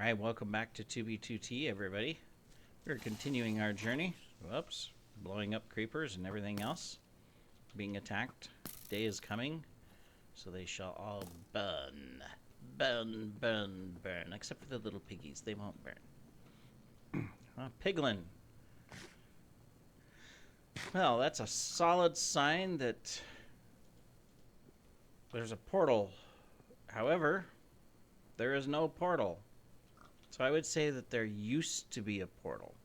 Alright, welcome back to 2B2T, everybody. We're continuing our journey. Whoops. Blowing up creepers and everything else. Being attacked. Day is coming, so they shall all burn. Burn, burn, burn. Except for the little piggies. They won't burn. Piglin. Well, that's a solid sign that there's a portal. However, there is no portal. So I would say that there used to be a portal.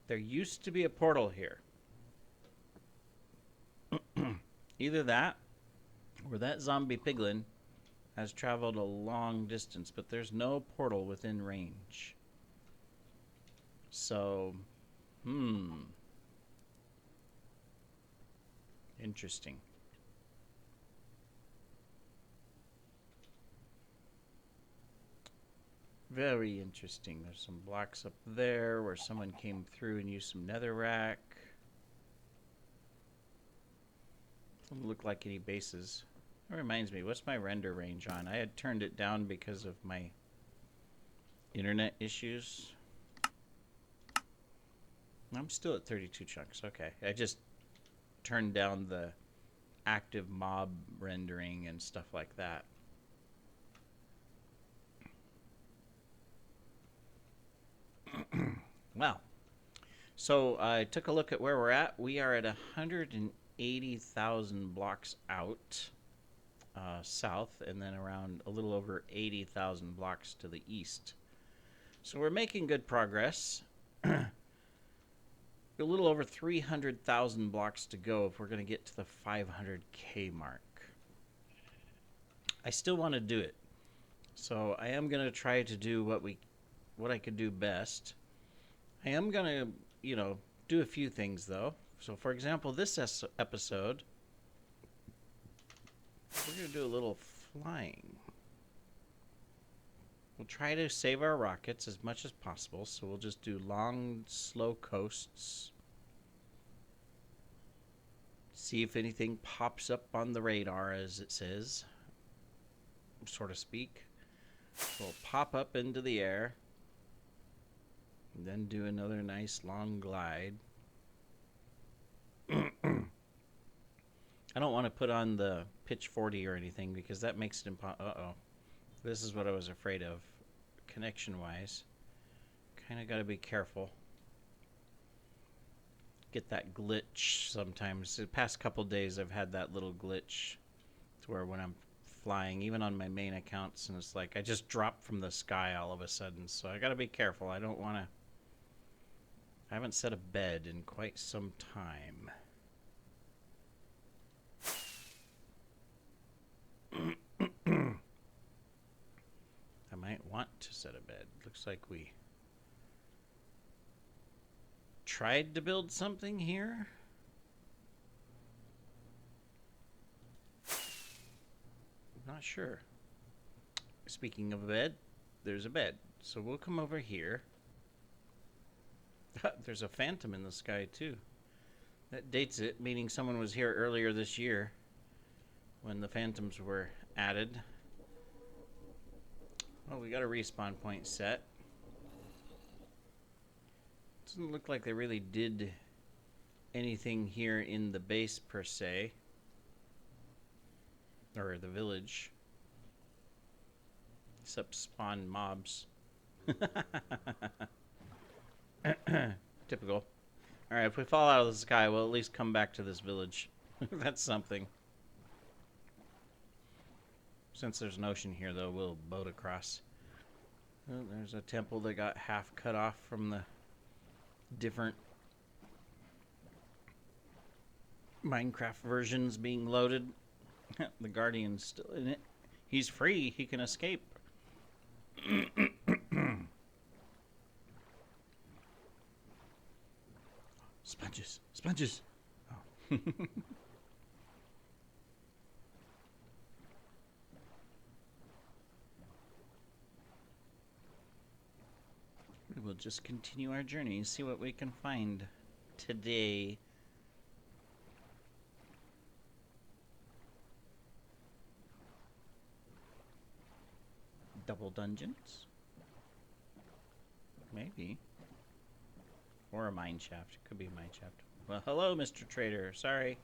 There used to be a portal here. Either that, or that zombie piglin has traveled a long distance, but there's no portal within range. So, interesting. Very interesting. There's some blocks up there where someone came through and used some netherrack. Doesn't look like any bases. That reminds me, what's my render range on? I had turned it down because of my internet issues. I'm still at 32 chunks. Okay. I just turned down the active mob rendering and stuff like that. Well, so I took a look at where we're at. We are at 180,000 blocks out south, and then around a little over 80,000 blocks to the east. So we're making good progress. A little over 300,000 blocks to go if we're going to get to the 500K mark. I still want to do it. So I am going to try to do what I could do best. I am going to, do a few things, though. So, for example, this episode, we're going to do a little flying. We'll try to save our rockets as much as possible, so we'll just do long, slow coasts. See if anything pops up on the radar, as it says, so to speak. We'll pop up into the air. And then do another nice long glide. I don't want to put on the pitch 40 or anything because that makes it impossible. Uh-oh. This is what I was afraid of, connection-wise. Kind of got to be careful. Get that glitch sometimes. The past couple days I've had that little glitch to where when I'm flying, even on my main accounts, and it's like I just drop from the sky all of a sudden. So I got to be careful. I don't want to... I haven't set a bed in quite some time. I might want to set a bed. Looks like we tried to build something here. I'm not sure. Speaking of a bed, there's a bed. So we'll come over here. There's a phantom in the sky, too. That dates it, meaning someone was here earlier this year when the phantoms were added. Oh, we got a respawn point set. Doesn't look like they really did anything here in the base, per se. Or the village. Except spawn mobs. Typical. Alright, if we fall out of the sky, we'll at least come back to this village. That's something. Since there's an ocean here, though, we'll boat across. Oh, there's a temple that got half cut off from the different Minecraft versions being loaded. The Guardian's still in it. He's free. He can escape. Sponges. Sponges. Oh. We'll just continue our journey and see what we can find today. Double dungeons? Maybe. Or a mine shaft. It could be a mine shaft. Well, hello, Mr. Trader. Sorry.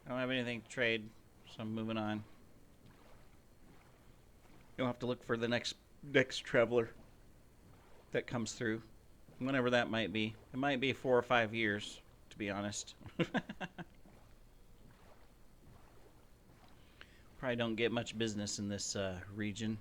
I don't have anything to trade, so I'm moving on. You'll have to look for the next traveler that comes through. Whenever that might be. It might be 4 or 5 years, to be honest. Probably don't get much business in this region.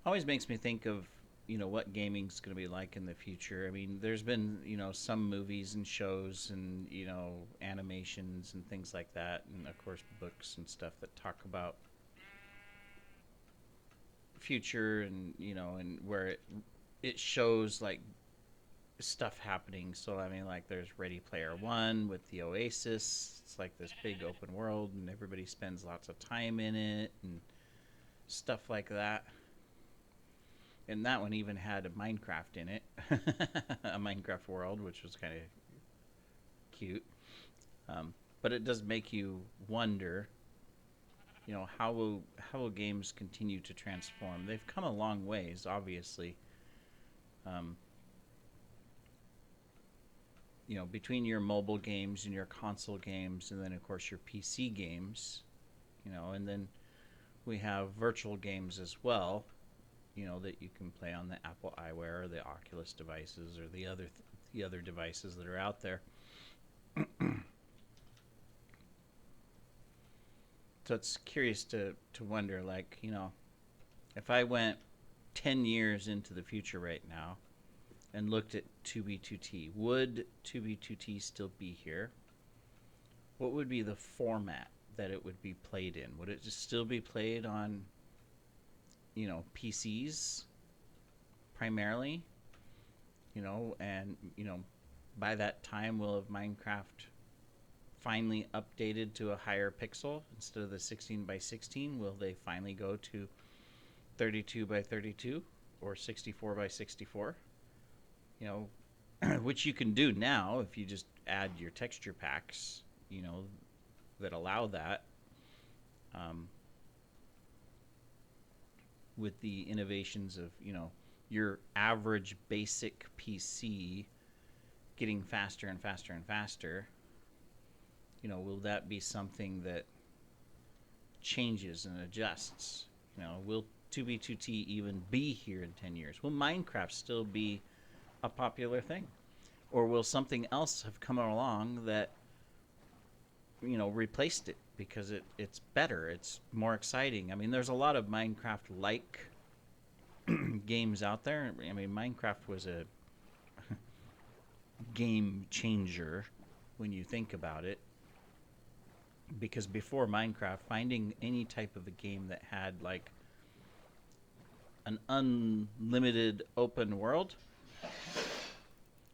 Always makes me think of, what gaming's going to be like in the future. I mean, there's been, some movies and shows and, animations and things like that. And, of course, books and stuff that talk about future and, and where it shows, like, stuff happening. So, I mean, like, there's Ready Player One with the Oasis. It's like this big open world, and everybody spends lots of time in it and stuff like that. And that one even had a Minecraft in it, a Minecraft world, which was kind of cute. But it does make you wonder, how will games continue to transform? They've come a long ways, obviously. Between your mobile games and your console games, and then of course your PC games, and then we have virtual games as well. That you can play on the Apple iWare or the Oculus devices or the other devices that are out there. So it's curious to wonder, like, if I went 10 years into the future right now and looked at 2B2T, would 2B2T still be here? What would be the format that it would be played in? Would it just still be played on PCs primarily, and by that time will have Minecraft finally updated to a higher pixel instead of the 16 by 16? Will they finally go to 32 by 32 or 64 by 64? Which you can do now if you just add your texture packs, that allow that. With the innovations of, your average basic PC getting faster and faster and faster, will that be something that changes and adjusts? Will 2B2T even be here in 10 years? Will Minecraft still be a popular thing? Or will something else have come along that, replaced it because it's better, it's more exciting? I mean, there's a lot of Minecraft-like games out there. I mean, Minecraft was a game changer when you think about it. Because before Minecraft, finding any type of a game that had, like, an unlimited open world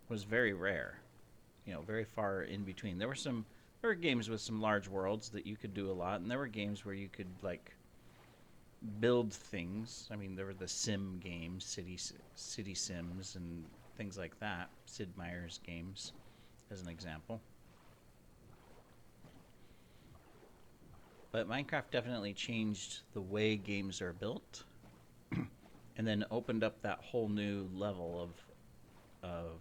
was very rare. Very far in between. There were games with some large worlds that you could do a lot, and there were games where you could, like, build things. I mean, there were the sim games, City Sims, and things like that. Sid Meier's games, as an example. But Minecraft definitely changed the way games are built, and then opened up that whole new level of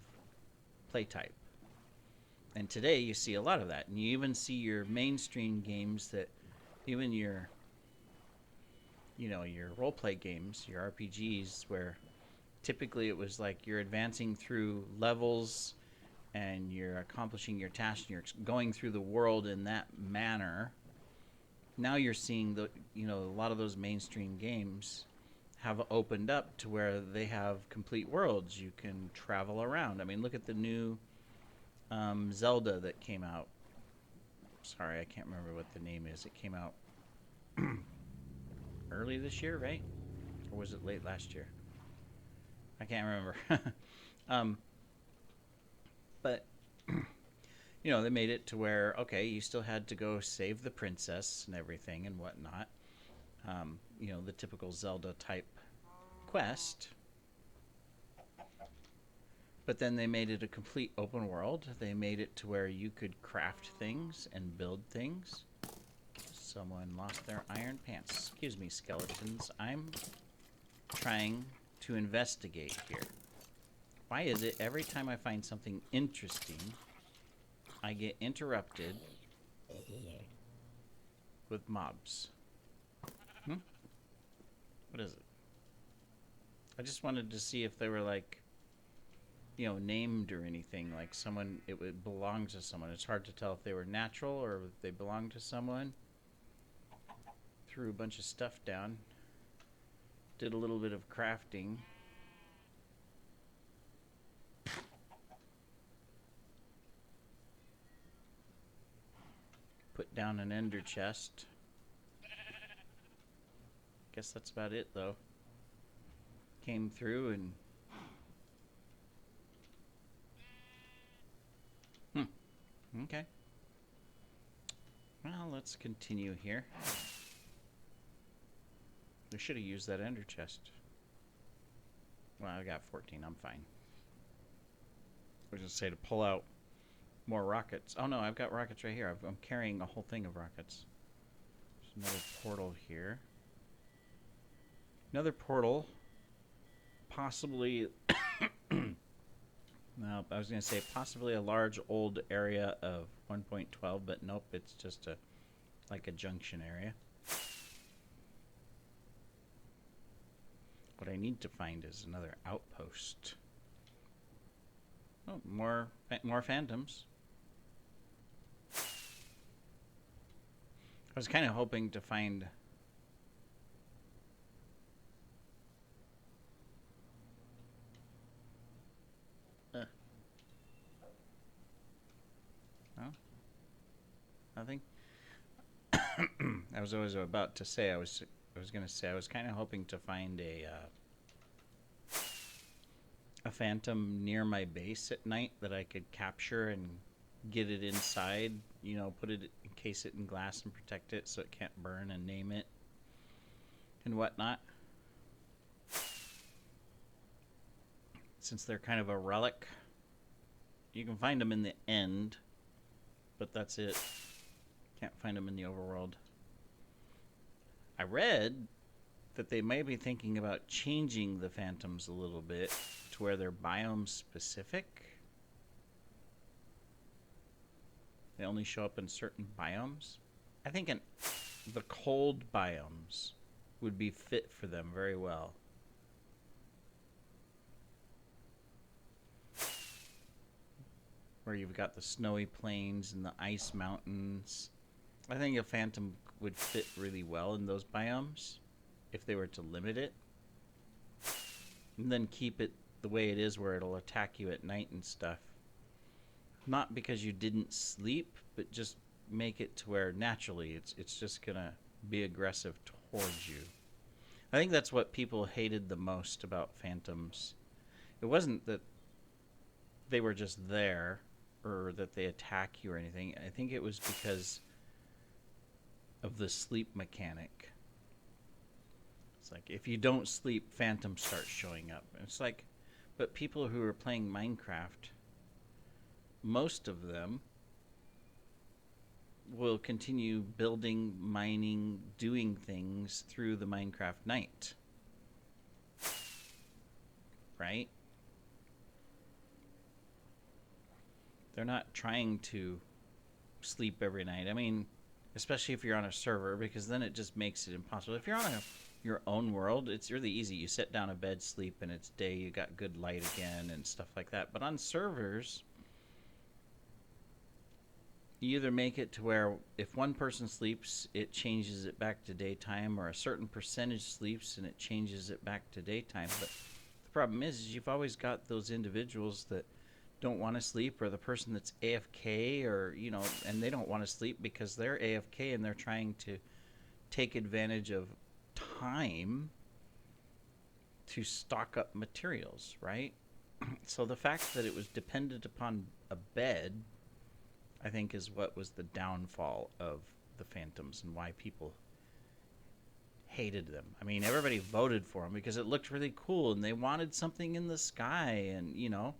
play type. And today you see a lot of that, and you even see your mainstream games that even your role-play games, your RPGs, where typically it was like you're advancing through levels and you're accomplishing your tasks and you're going through the world in that manner. Now you're seeing a lot of those mainstream games have opened up to where they have complete worlds. You can travel around. I mean, look at the new Zelda that came out. Sorry, I can't remember what the name is. It came out early this year, right? Or was it late last year? I can't remember. But they made it to where, okay, you still had to go save the princess and everything and whatnot. The typical Zelda type quest. But then they made it a complete open world. They made it to where you could craft things and build things. Someone lost their iron pants. Excuse me, skeletons. I'm trying to investigate here. Why is it every time I find something interesting, I get interrupted with mobs? What is it? I just wanted to see if they were like, you know, named or anything. Like someone, it would belong to someone. It's hard to tell if they were natural or if they belong to someone. Threw a bunch of stuff down. Did a little bit of crafting. Put down an ender chest. Guess that's about it though. Came through and okay. Well, let's continue here. We should have used that ender chest. Well, I got 14. I'm fine. I was just say to pull out more rockets. Oh no, I've got rockets right here. I'm carrying a whole thing of rockets. There's another portal here. Another portal. Possibly... No, I was going to say possibly a large old area of 1.12, but nope, it's just like a junction area. What I need to find is another outpost. Oh, more phantoms. I was kind of hoping to find... No? Nothing? I was always about to say, I was going to say, I was kind of hoping to find a phantom near my base at night that I could capture and get it inside, you know, put it, encase it in glass and protect it so it can't burn, and name it and whatnot. Since they're kind of a relic, you can find them in the end, but that's it. Can't find them in the overworld. I read that they may be thinking about changing the phantoms a little bit to where they're biome specific. They only show up in certain biomes. I think the cold biomes would be fit for them very well. Where you've got the snowy plains and the ice mountains. I think a phantom would fit really well in those biomes if they were to limit it. And then keep it the way it is where it'll attack you at night and stuff. Not because you didn't sleep, but just make it to where naturally it's just gonna be aggressive towards you. I think that's what people hated the most about phantoms. It wasn't that they were just there or that they attack you or anything. I think it was because of the sleep mechanic. It's like if you don't sleep, phantoms start showing up. And it's like, but people who are playing Minecraft, most of them will continue building, mining, doing things through the Minecraft night. Right? They're not trying to sleep every night. I mean, especially if you're on a server, because then it just makes it impossible. If you're on your own world, it's really easy. You sit down in bed, sleep, and it's day. You got good light again and stuff like that. But on servers, you either make it to where if one person sleeps, it changes it back to daytime, or a certain percentage sleeps and it changes it back to daytime. But the problem is you've always got those individuals that don't want to sleep, or the person that's AFK, or, you know, and they don't want to sleep because they're AFK and they're trying to take advantage of time to stock up materials, right? So the fact that it was dependent upon a bed, I think, is what was the downfall of the phantoms and why people hated them. I mean, everybody voted for them because it looked really cool and they wanted something in the sky, and, you know,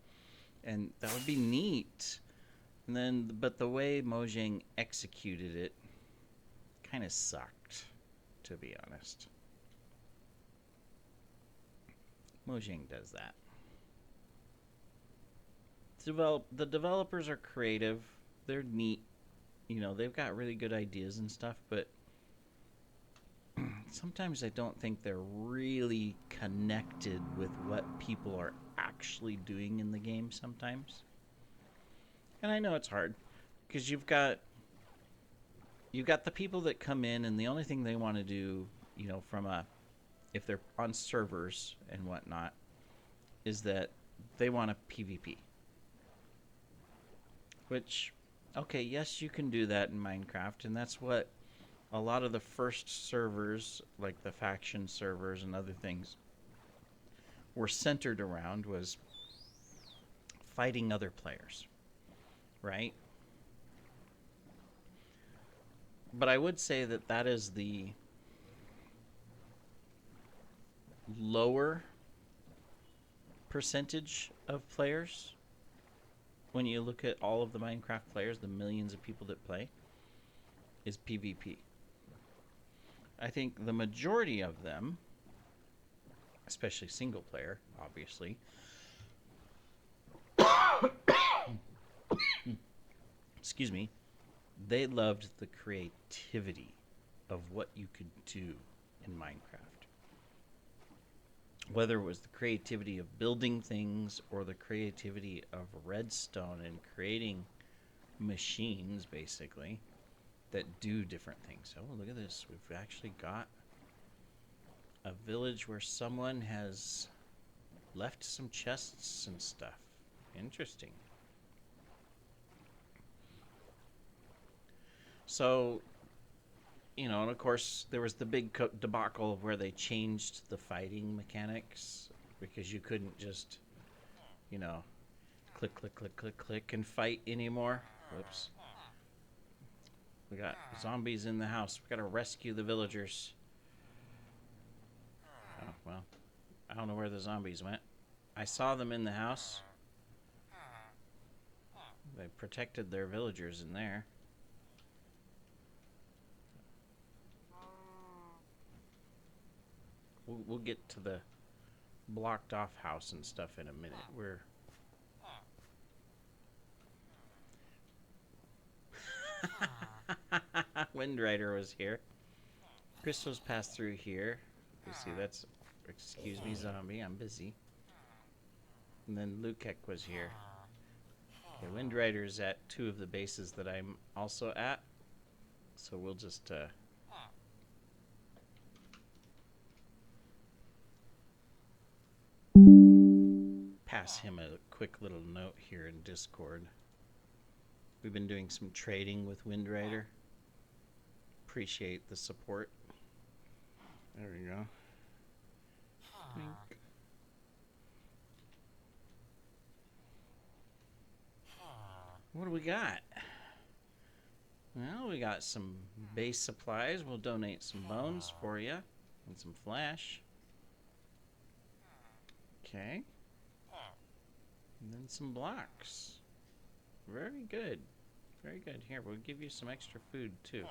And that would be neat. And then, but the way Mojang executed it kind of sucked, to be honest. Mojang does that. The developers are creative. They're neat. You know, they've got really good ideas and stuff, but sometimes I don't think they're really connected with what people are actually doing in the game sometimes. And I know it's hard because you've got the people that come in and the only thing they want to do, you know, if they're on servers and whatnot, is that they want a PvP. Which, okay, yes, you can do that in Minecraft, and that's what a lot of the first servers, like the faction servers and other things, were centered around, was fighting other players, right? But I would say that that is the lower percentage of players. When you look at all of the Minecraft players, the millions of people that play, is PvP. I think the majority of them, especially single player, obviously, excuse me, they loved the creativity of what you could do in Minecraft. Whether it was the creativity of building things or the creativity of redstone and creating machines, basically, that do different things. Oh, look at this. We've actually got a village where someone has left some chests and stuff. Interesting. So, you know, and of course, there was the big debacle where they changed the fighting mechanics because you couldn't just, you know, click, click, click, click, click and fight anymore. Whoops. We got zombies in the house. We gotta rescue the villagers. Oh, well, I don't know where the zombies went. I saw them in the house. They protected their villagers in there. We'll get to the blocked off house and stuff in a minute. We're Wind Rider was here. Crystals passed through here. You see, that's... Excuse me, zombie. I'm busy. And then Lukek was here. Okay, Wind Rider's at 2 of the bases that I'm also at. So we'll just... pass him a quick little note here in Discord. We've been doing some trading with Wind Rider. Appreciate the support. There we go. Think. What do we got? Well, we got some base supplies. We'll donate some bones for you and some flesh. Okay. And then some blocks. Very good. Very good. Here, we'll give you some extra food, too.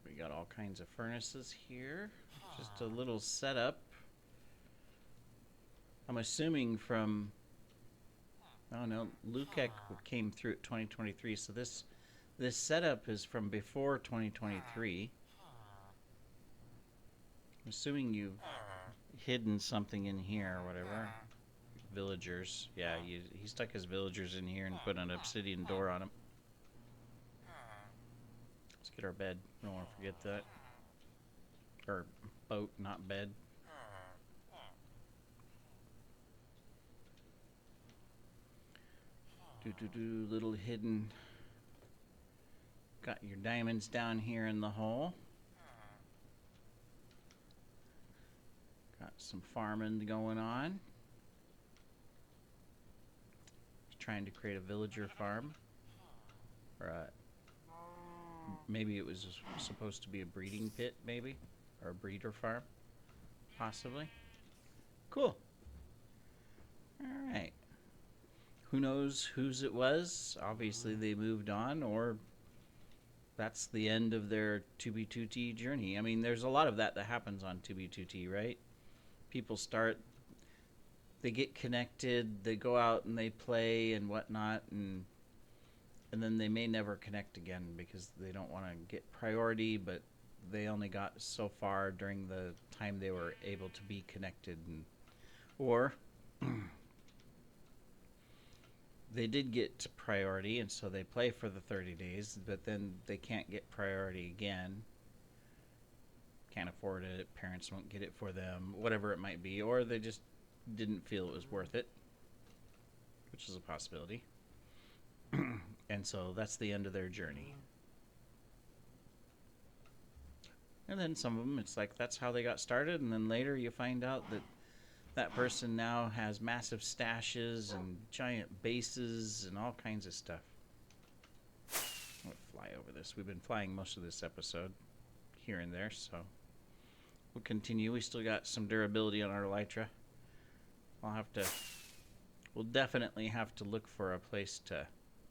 We got all kinds of furnaces here. Just a little setup. I'm assuming from... Oh, no. Lukek came through at 2023, so this setup is from before 2023. I'm assuming you've hidden something in here or whatever. Villagers. Yeah, he stuck his villagers in here and put an obsidian door on them. Let's get our bed. I don't want to forget that. Or boat, not bed. Little hidden. Got your diamonds down here in the hole. Got some farming going on. Trying to create a villager farm. Or maybe it was supposed to be a breeding pit, maybe? Or a breeder farm, possibly. Cool. Who knows whose it was? Obviously, they moved on, or that's the end of their 2B2T journey. I mean, there's a lot of that happens on 2B2T, right? People start, they get connected, they go out and they play and whatnot, and then they may never connect again because they don't want to get priority, but they only got so far during the time they were able to be connected, or they did get priority, and so they play for the 30 days, but then they can't get priority again. Can't afford it, parents won't get it for them, whatever it might be, or they just didn't feel it was worth it, which is a possibility. And so that's the end of their journey. And then some of them, it's like that's how they got started, and then later you find out that that person now has massive stashes and giant bases and all kinds of stuff. I'm going to fly over this. We've been flying most of this episode here and there, so we'll continue. We still got some durability on our Elytra. We'll definitely have to look for a place to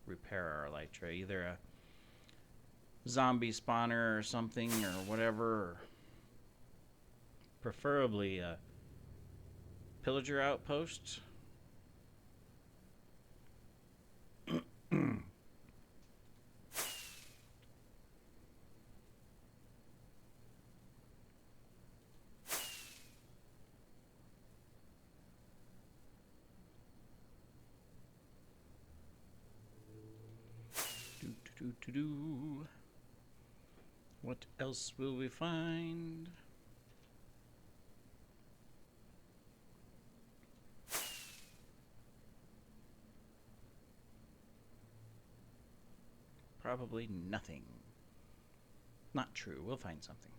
repair our Elytra. Either a zombie spawner or something or whatever, or preferably a pillager outpost. What else will we find? Probably nothing. Not true. We'll find something.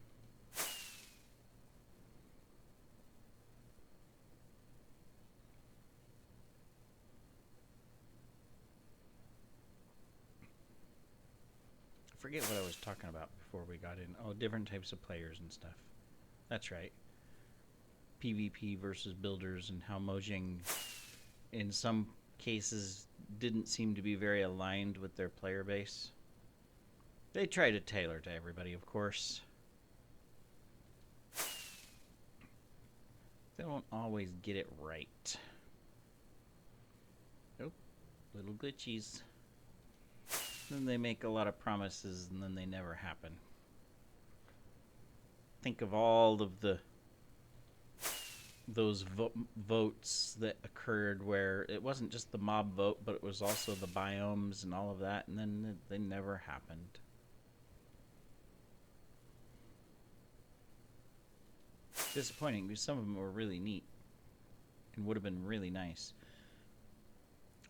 I forget what I was talking about before we got in. Oh, different types of players and stuff. That's right. PvP versus builders, and how Mojang, in some cases, didn't seem to be very aligned with their player base. They try to tailor to everybody, of course. They don't always get it right. Oh, little glitchies. Then they make a lot of promises and then they never happen. Think of all of those votes that occurred where it wasn't just the mob vote, but it was also the biomes and all of that, and then they never happened. Disappointing, because some of them were really neat and would have been really nice.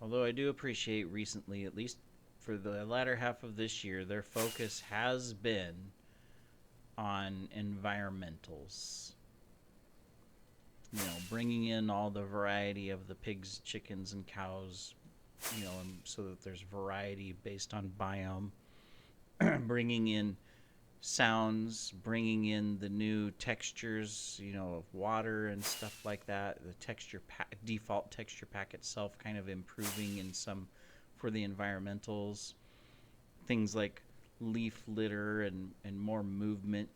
Although I do appreciate recently, at least for the latter half of this year, their focus has been on environmentals. You know, bringing in all the variety of the pigs, chickens, and cows, you know, and so that there's variety based on biome. Bringing in sounds, bringing in the new textures, you know, of water and stuff like that. The texture default texture pack itself kind of improving in some for the environmentals. Things like leaf litter and more movement.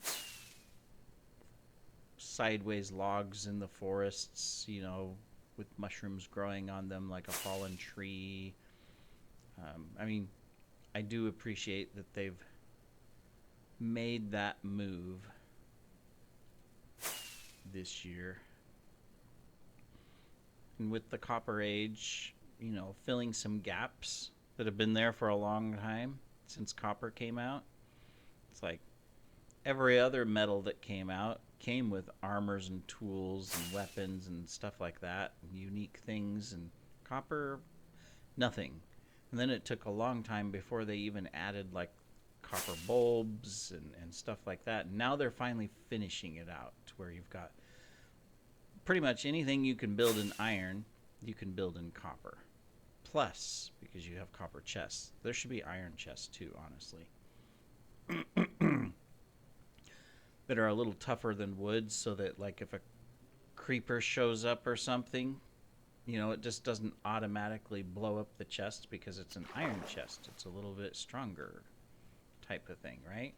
Sideways logs in the forests, you know, with mushrooms growing on them like a fallen tree. I mean, I do appreciate that they've made that move this year. And with the Copper Age, you know, filling some gaps that have been there for a long time since copper came out. It's like every other metal that came out came with armors and tools and weapons and stuff like that, and unique things, and copper, nothing. And then it took a long time before they even added like copper bulbs and stuff like that. And now they're finally finishing it out to where you've got pretty much anything you can build in iron, you can build in copper. Plus, because you have copper chests, there should be iron chests too, honestly. That are a little tougher than wood, so that like if a creeper shows up or something, you know, it just doesn't automatically blow up the chest because it's an iron chest. It's a little bit stronger type of thing, right?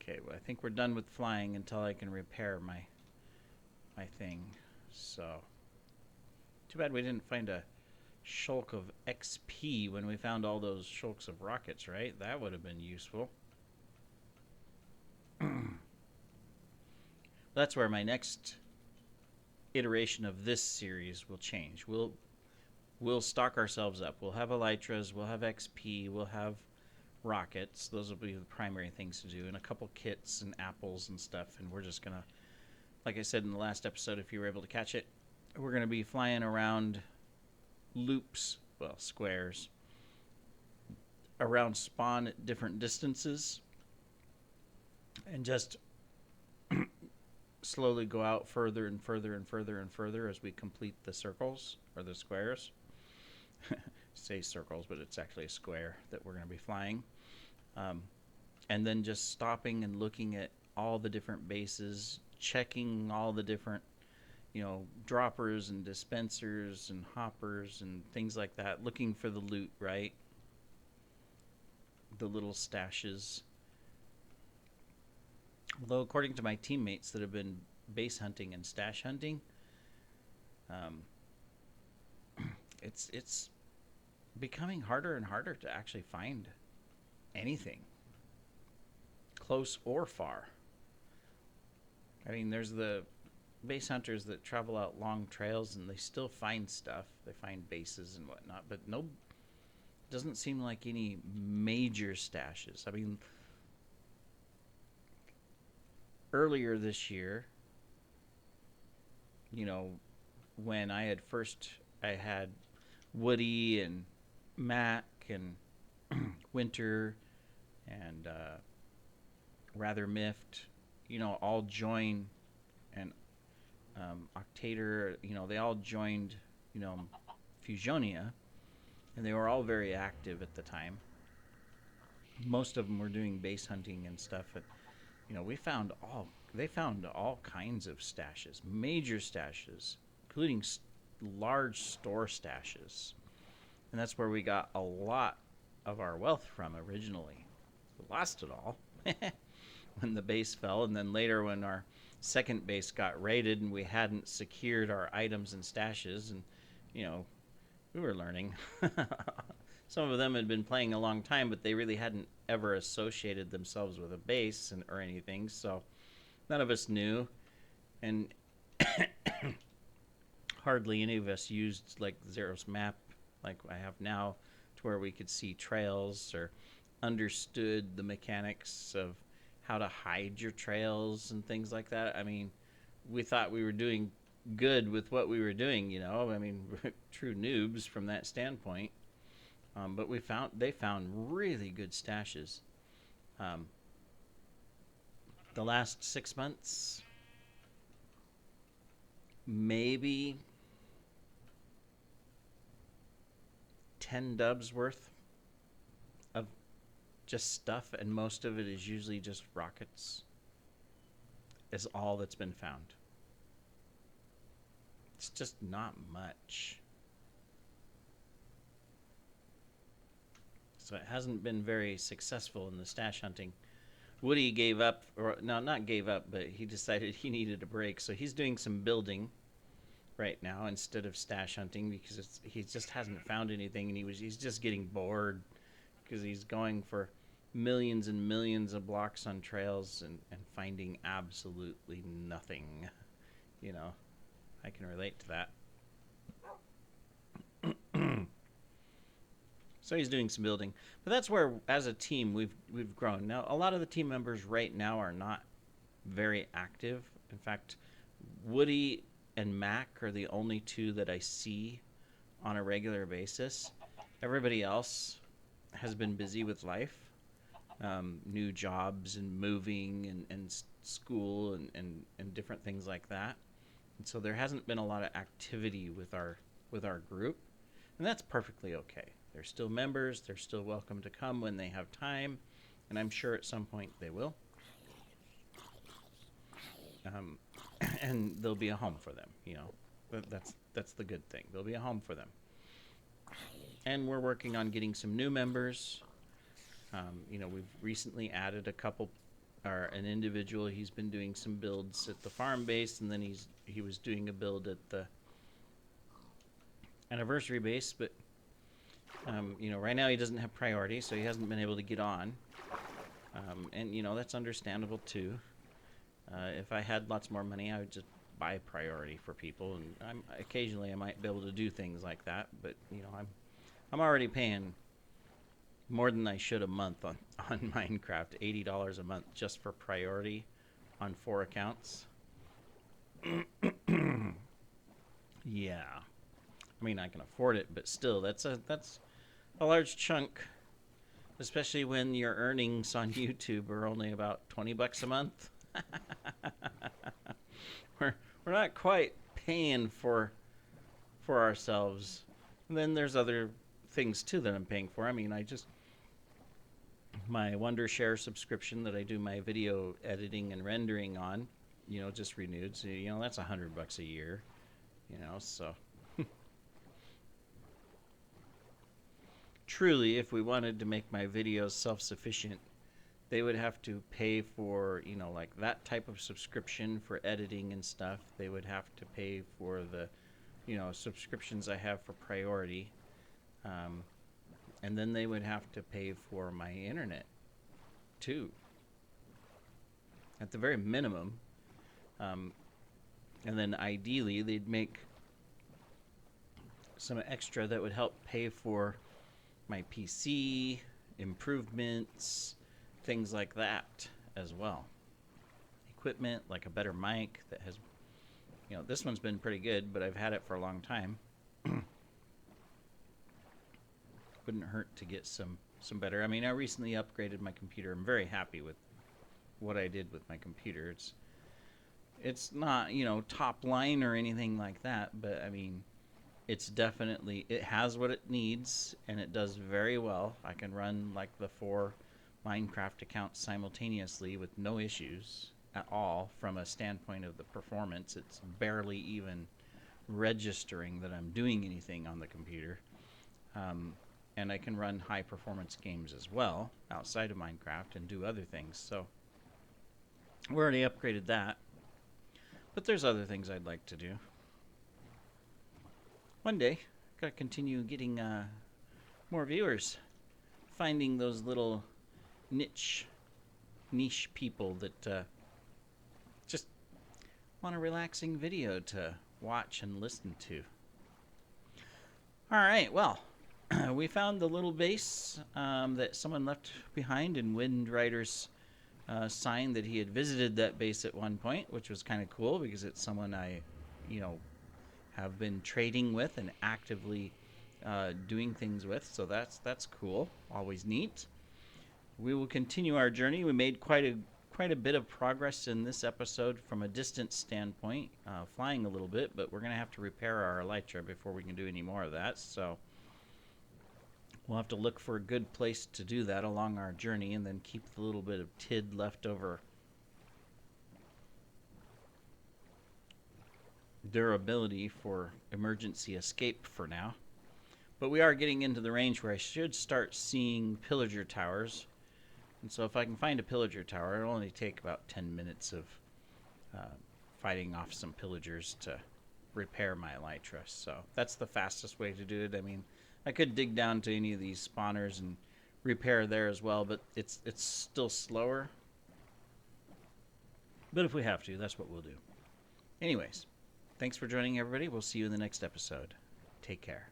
Okay, well, I think we're done with flying until I can repair my thing. So, too bad we didn't find a shulk of XP when we found all those shulks of rockets, right? That would have been useful. That's where my next iteration of this series will change. We'll stock ourselves up. We'll have elytras, we'll have XP, we'll have rockets. Those will be the primary things to do, and a couple kits and apples and stuff. And we're just gonna, like I said in the last episode, if you were able to catch it, we're gonna be flying around loops, well, squares, around spawn at different distances, and just slowly go out further and further and further and further as we complete the circles or the squares. Say circles, but it's actually a square that we're going to be flying. And then just stopping and looking at all the different bases, checking all the different, you know, droppers and dispensers and hoppers and things like that, looking for the loot, right? The little stashes. Although, according to my teammates that have been base hunting and stash hunting, it's becoming harder and harder to actually find anything, close or far. I mean, there's the base hunters that travel out long trails and they still find stuff. They find bases and whatnot, but no, doesn't seem like any major stashes. I mean, earlier this year, you know, when I had Woody and Mac and Winter and Rather Miffed, you know, all join, and Octator, you know, they all joined, you know, Fusionia, and they were all very active at the time. Most of them were doing base hunting and stuff, and you know, they found all kinds of stashes, major stashes, including large store stashes. And that's where we got a lot of our wealth from originally. We lost it all when the base fell, and then later when our second base got raided and we hadn't secured our items and stashes, and you know, we were learning. Some of them had been playing a long time, but they really hadn't ever associated themselves with a base or anything, so none of us knew. And hardly any of us used like Zero's map like I have now, to where we could see trails or understood the mechanics of how to hide your trails and things like that. I mean, we thought we were doing good with what we were doing, you know. I mean, true noobs from that standpoint. But they found really good stashes. The last 6 months, maybe 10 dubs worth of just stuff, and most of it is usually just rockets, is all that's been found. It's just not much. So it hasn't been very successful in the stash hunting. Woody gave up, or no, not gave up, but he decided he needed a break. So he's doing some building right now instead of stash hunting, because he just hasn't found anything, and he's just getting bored because he's going for millions and millions of blocks on trails and finding absolutely nothing. You know, I can relate to that. So he's doing some building, but that's where, as a team, we've grown. Now, a lot of the team members right now are not very active. In fact, Woody and Mac are the only two that I see on a regular basis. Everybody else has been busy with life, new jobs and moving and school and different things like that. And so there hasn't been a lot of activity with our group, and that's perfectly okay. They're still members. They're still welcome to come when they have time, and I'm sure at some point they will. And there'll be a home for them, you know. That's That's the good thing. There'll be a home for them. And we're working on getting some new members. We've recently added an individual. He's been doing some builds at the farm base, and then he was doing a build at the anniversary base, but right now he doesn't have priority, so he hasn't been able to get on. And that's understandable too. If I had lots more money, I would just buy priority for people, and occasionally I might be able to do things like that. But I'm already paying more than I should a month on Minecraft, $80 a month just for priority on 4 accounts. Yeah, I mean I can afford it, but still, that's a large chunk, especially when your earnings on YouTube are only about $20 a month. We're not quite paying for ourselves. And then there's other things too that I'm paying for. I mean, my Wondershare subscription that I do my video editing and rendering on, just renewed. So that's $100 a year. So truly, if we wanted to make my videos self-sufficient, they would have to pay for, like that type of subscription for editing and stuff. They would have to pay for the, subscriptions I have for priority. And then they would have to pay for my internet, too. At the very minimum. And then ideally, they'd make some extra that would help pay for my PC, improvements, things like that as well. Equipment, like a better mic that has, this one's been pretty good, but I've had it for a long time. Wouldn't hurt to get some better. I mean, I recently upgraded my computer. I'm very happy with what I did with my computer. It's not, top line or anything like that, but I mean, it has what it needs, and it does very well. I can run like the 4 Minecraft accounts simultaneously with no issues at all from a standpoint of the performance. It's barely even registering that I'm doing anything on the computer. And I can run high performance games as well outside of Minecraft and do other things. So we already upgraded that. But there's other things I'd like to do. One day, gotta continue getting more viewers. Finding those little niche people that just want a relaxing video to watch and listen to. Alright, well, we found the little base that someone left behind, and Wind Rider's sign that he had visited that base at one point, which was kind of cool because it's someone I, have been trading with and actively doing things with. So that's cool. Always neat. We will continue our journey. We made quite a bit of progress in this episode from a distance standpoint, flying a little bit, but we're going to have to repair our elytra before we can do any more of that. So we'll have to look for a good place to do that along our journey, and then keep the little bit of TID left over durability for emergency escape for now. But we are getting into the range where I should start seeing pillager towers. And so if I can find a pillager tower, it'll only take about 10 minutes of fighting off some pillagers to repair my elytra. So that's the fastest way to do it. I mean, I could dig down to any of these spawners and repair there as well, but it's still slower. But if we have to, that's what we'll do. Anyways, thanks for joining, everybody. We'll see you in the next episode. Take care.